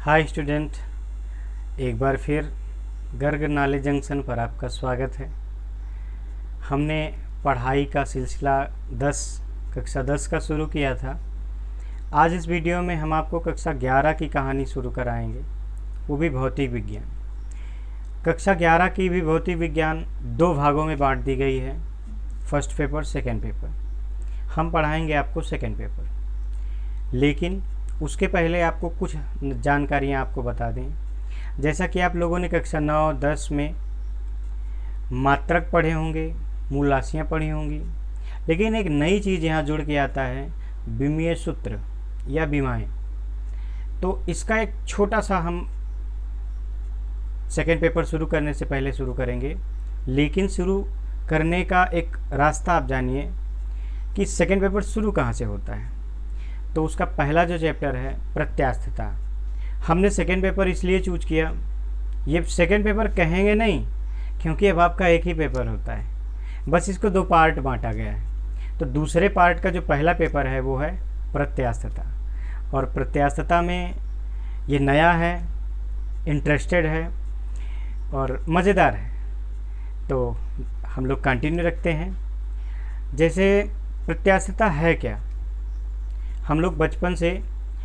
Hi student, एक बार फिर गर्ग नाले जंक्शन पर आपका स्वागत है। हमने पढ़ाई का सिलसिला कक्षा 10 का शुरू किया था। आज इस वीडियो में हम आपको कक्षा 11 की कहानी शुरू कराएंगे, वो भी भौतिक विज्ञान। कक्षा 11 की भी भौतिक विज्ञान 2 भागों में बांट दी गई है, फर्स्ट पेपर, सेकेंड पेपर। हम पढ़ाएंगे आपको सेकेंड पेपर, लेकिन उसके पहले आपको कुछ जानकारियाँ आपको बता दें। जैसा कि आप लोगों ने कक्षा 9-10 में मात्रक पढ़े होंगे, मूल राशियाँ पढ़ी होंगी, लेकिन एक नई चीज़ यहाँ जुड़ के आता है, विमीय सूत्र या विमाएँ। तो इसका एक छोटा सा हम सेकेंड पेपर शुरू करने से पहले शुरू करेंगे, लेकिन शुरू करने का एक रास्ता आप जानिए कि सेकेंड पेपर शुरू कहाँ से होता है। तो उसका पहला जो चैप्टर है प्रत्यास्थता। हमने सेकेंड पेपर इसलिए चूज किया, ये सेकेंड पेपर कहेंगे नहीं क्योंकि अब आपका एक ही पेपर होता है, बस इसको 2 पार्ट बांटा गया है। तो दूसरे पार्ट का जो पहला पेपर है वो है प्रत्यास्थता, और प्रत्यास्थता में ये नया है, इंटरेस्टेड है और मज़ेदार है। तो हम लोग कंटिन्यू रखते हैं। जैसे प्रत्यास्थता है क्या, हम लोग बचपन से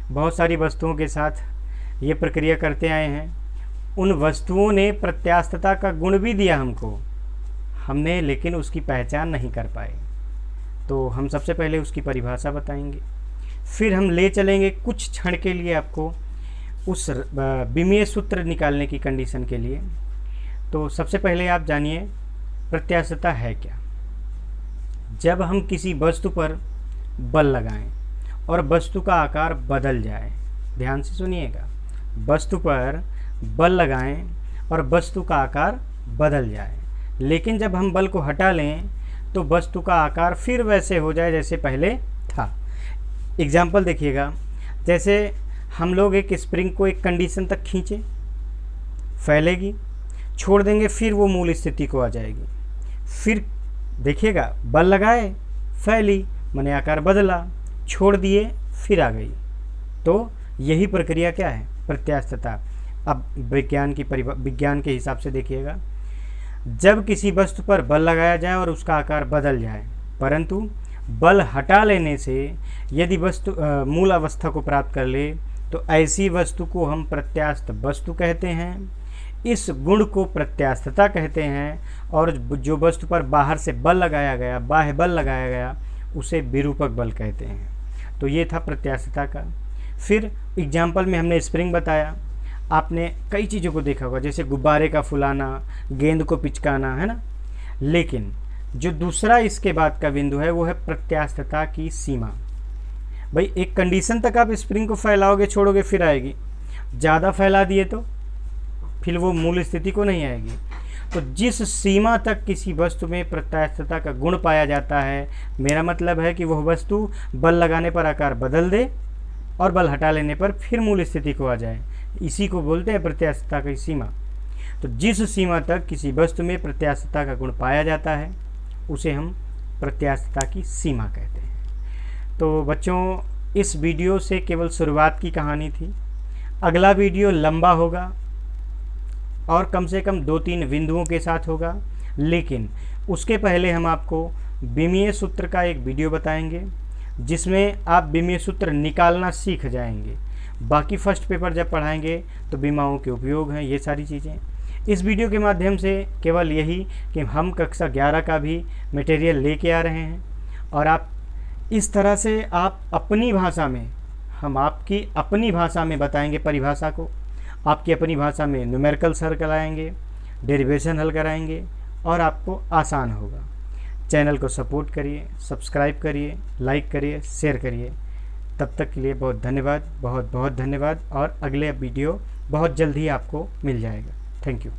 बहुत सारी वस्तुओं के साथ ये प्रक्रिया करते आए हैं। उन वस्तुओं ने प्रत्यास्थता का गुण भी दिया हमने, लेकिन उसकी पहचान नहीं कर पाए। तो हम सबसे पहले उसकी परिभाषा बताएंगे, फिर हम ले चलेंगे कुछ क्षण के लिए आपको उस विमीय सूत्र निकालने की कंडीशन के लिए। तो सबसे पहले आप जानिए प्रत्यास्थता है क्या। जब हम किसी वस्तु पर बल लगाएं और वस्तु का आकार बदल जाए, ध्यान से सुनिएगा, वस्तु पर बल लगाएं और वस्तु का आकार बदल जाए, लेकिन जब हम बल को हटा लें तो वस्तु का आकार फिर वैसे हो जाए जैसे पहले था। एग्जाम्पल देखिएगा, जैसे हम लोग एक स्प्रिंग को एक कंडीशन तक खींचे, फैलेगी, छोड़ देंगे, फिर वो मूल स्थिति को आ जाएगी। फिर देखिएगा, बल लगाए, फैली, माने आकार बदला, छोड़ दिए, फिर आ गई। तो यही प्रक्रिया क्या है, प्रत्यास्थता। अब विज्ञान के हिसाब से देखिएगा, जब किसी वस्तु पर बल लगाया जाए और उसका आकार बदल जाए, परंतु बल हटा लेने से यदि वस्तु मूल अवस्था को प्राप्त कर ले, तो ऐसी वस्तु को हम प्रत्यास्थ वस्तु कहते हैं। इस गुण को प्रत्यास्थता कहते हैं। और जो वस्तु पर बाहर से बल लगाया गया, बाह्य बल लगाया गया, उसे विरूपक बल कहते हैं। तो ये था प्रत्यास्थता का। फिर एग्जाम्पल में हमने स्प्रिंग बताया। आपने कई चीज़ों को देखा होगा, जैसे गुब्बारे का फुलाना, गेंद को पिचकाना, है ना। लेकिन जो दूसरा इसके बाद का बिंदु है वो है प्रत्यास्थता की सीमा। भाई एक कंडीशन तक आप स्प्रिंग को फैलाओगे, छोड़ोगे, फिर आएगी। ज़्यादा फैला दिए तो फिर वो मूल स्थिति को नहीं आएगी। तो जिस सीमा तक किसी वस्तु में प्रत्यास्थता का गुण पाया जाता है, मेरा मतलब है कि वह वस्तु बल लगाने पर आकार बदल दे और बल हटा लेने पर फिर मूल स्थिति को आ जाए, इसी को बोलते हैं प्रत्यास्थता की सीमा। तो जिस सीमा तक किसी वस्तु में प्रत्यास्थता का गुण पाया जाता है उसे हम प्रत्यास्थता की सीमा कहते हैं। तो बच्चों, इस वीडियो से केवल शुरुआत की कहानी थी। अगला वीडियो लंबा होगा और कम से कम 2-3 बिंदुओं के साथ होगा, लेकिन उसके पहले हम आपको विमीय सूत्र का एक वीडियो बताएंगे, जिसमें आप विमीय सूत्र निकालना सीख जाएंगे। बाकी फर्स्ट पेपर जब पढ़ाएंगे तो विमाओं के उपयोग हैं, ये सारी चीज़ें। इस वीडियो के माध्यम से केवल यही कि हम कक्षा 11 का भी मटेरियल लेके आ रहे हैं, और आप इस तरह से आप अपनी भाषा में, हम आपकी अपनी भाषा में बताएंगे परिभाषा को, आपकी अपनी भाषा में न्यूमेरिकल्स हल कराएंगे, डेरिवेशन हल कराएंगे, और आपको आसान होगा। चैनल को सपोर्ट करिए, सब्सक्राइब करिए, लाइक करिए, शेयर करिए। तब तक के लिए बहुत धन्यवाद, बहुत बहुत धन्यवाद, और अगले वीडियो बहुत जल्द ही आपको मिल जाएगा। Thank you.